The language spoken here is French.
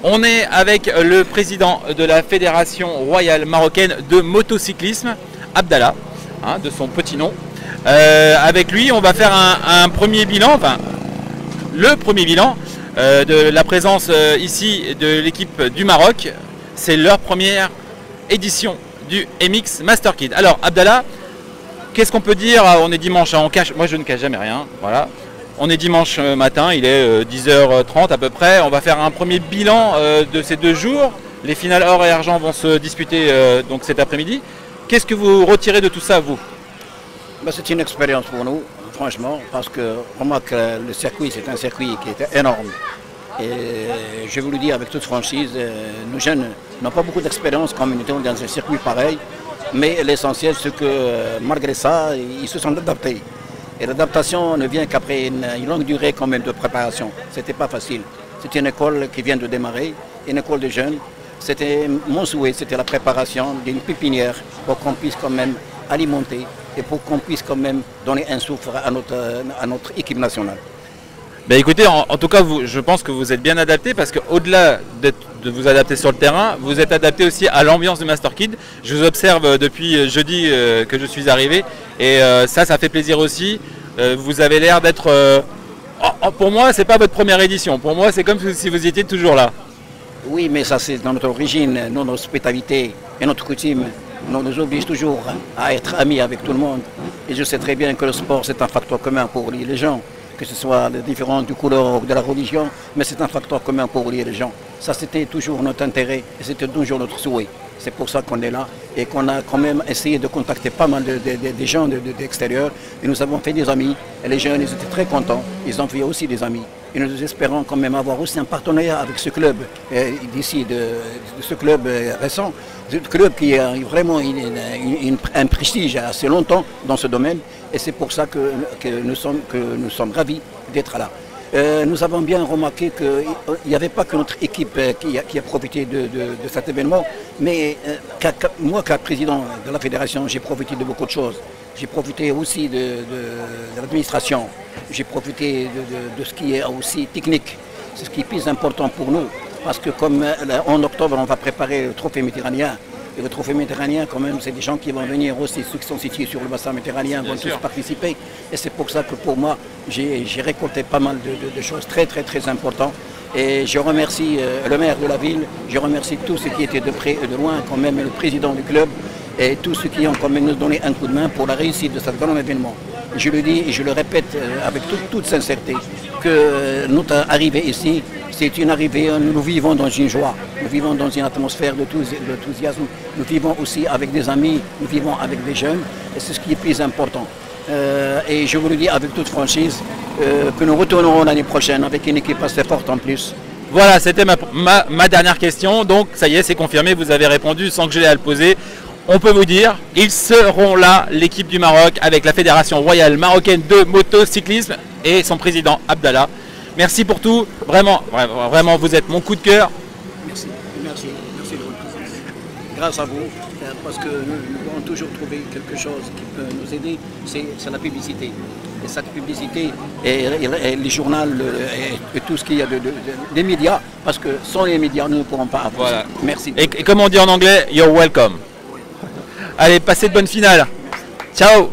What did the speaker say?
On est avec le président de la Fédération royale marocaine de motocyclisme, Abdallah, hein, de son petit nom. Avec lui, on va faire un premier bilan, enfin le premier bilan de la présence ici de l'équipe du Maroc. C'est leur première édition du MX Master Kit. Alors Abdallah, qu'est-ce qu'on peut dire? On est dimanche, hein, moi je ne cache jamais rien, voilà. On est dimanche matin, il est 10h30 à peu près. On va faire un premier bilan de ces 2 jours. Les finales or et argent vont se disputer donc cet après-midi. Qu'est-ce que vous retirez de tout ça, vous? C'est une expérience pour nous, franchement, parce que remarque, le circuit, c'est un circuit qui est énorme. Et je vous le dis avec toute franchise, nos jeunes n'ont pas beaucoup d'expérience comme nous sommes dans un circuit pareil. Mais l'essentiel, c'est que malgré ça, ils se sont adaptés. Et l'adaptation ne vient qu'après une longue durée quand même de préparation. Ce n'était pas facile. C'était une école qui vient de démarrer, une école de jeunes. C'était mon souhait, c'était la préparation d'une pépinière pour qu'on puisse quand même alimenter et pour qu'on puisse quand même donner un souffle à notre équipe nationale. Ben écoutez, en tout cas, je pense que vous êtes bien adapté parce qu'au-delà de vous adapter sur le terrain, vous êtes adapté aussi à l'ambiance du Master Kit. Je vous observe depuis jeudi que je suis arrivé et ça fait plaisir aussi. Vous avez l'air d'être... pour moi, c'est pas votre première édition. Pour moi, c'est comme si vous étiez toujours là. Oui, mais ça c'est dans notre origine, dans notre hospitalité et notre coutume. On nous oblige toujours à être amis avec tout le monde. Et je sais très bien que le sport, c'est un facteur commun pour lier les gens. Que ce soit les différences du couleur ou de la religion, mais c'est un facteur commun pour lier les gens. Ça, c'était toujours notre intérêt et c'était toujours notre souhait. C'est pour ça qu'on est là et qu'on a quand même essayé de contacter pas mal de gens d'extérieur. Et nous avons fait des amis et les jeunes, ils étaient très contents. Ils ont fait aussi des amis. Et nous espérons quand même avoir aussi un partenariat avec ce club d'ici, de ce club récent. Ce club qui a vraiment un prestige assez longtemps dans ce domaine. Et c'est pour ça que nous sommes ravis d'être là. Nous avons bien remarqué qu'il n'y avait pas que notre équipe qui a profité de cet événement, mais moi, comme président de la fédération, j'ai profité de beaucoup de choses. J'ai profité aussi de l'administration, j'ai profité de ce qui est aussi technique. C'est ce qui est plus important pour nous, parce que comme en octobre, on va préparer le trophée méditerranéen. Et le trophée méditerranéen, quand même, c'est des gens qui vont venir aussi, ceux qui sont situés sur le bassin méditerranéen vont tous participer. Et c'est pour ça que pour moi, j'ai récolté pas mal de choses très importantes. Et je remercie le maire de la ville, je remercie tous ceux qui étaient de près et de loin, quand même le président du club, et tous ceux qui ont quand même nous donné un coup de main pour la réussite de ce grand événement. Je le dis et je le répète avec toute sincérité, que notre arrivée ici, c'est une arrivée, nous vivons dans une joie, nous vivons dans une atmosphère d'enthousiasme, nous vivons aussi avec des amis, nous vivons avec des jeunes, et c'est ce qui est plus important. Et je vous le dis avec toute franchise, que nous retournerons l'année prochaine avec une équipe assez forte en plus. Voilà, c'était ma dernière question, donc ça y est, c'est confirmé, vous avez répondu sans que je l'ai à le poser. On peut vous dire, ils seront là, l'équipe du Maroc, avec la Fédération royale marocaine de motocyclisme et son président Abdallah. Merci pour tout, vraiment, vous êtes mon coup de cœur. Merci de votre présence. Grâce à vous, parce que nous devons toujours trouver quelque chose qui peut nous aider, c'est la publicité. Et cette publicité, et les journaux, et tout ce qu'il y a des médias, parce que sans les médias, nous ne pourrons pas avancer. Voilà. Merci. Et comme on dit en anglais, you're welcome. Allez, passez de bonnes finales. Ciao.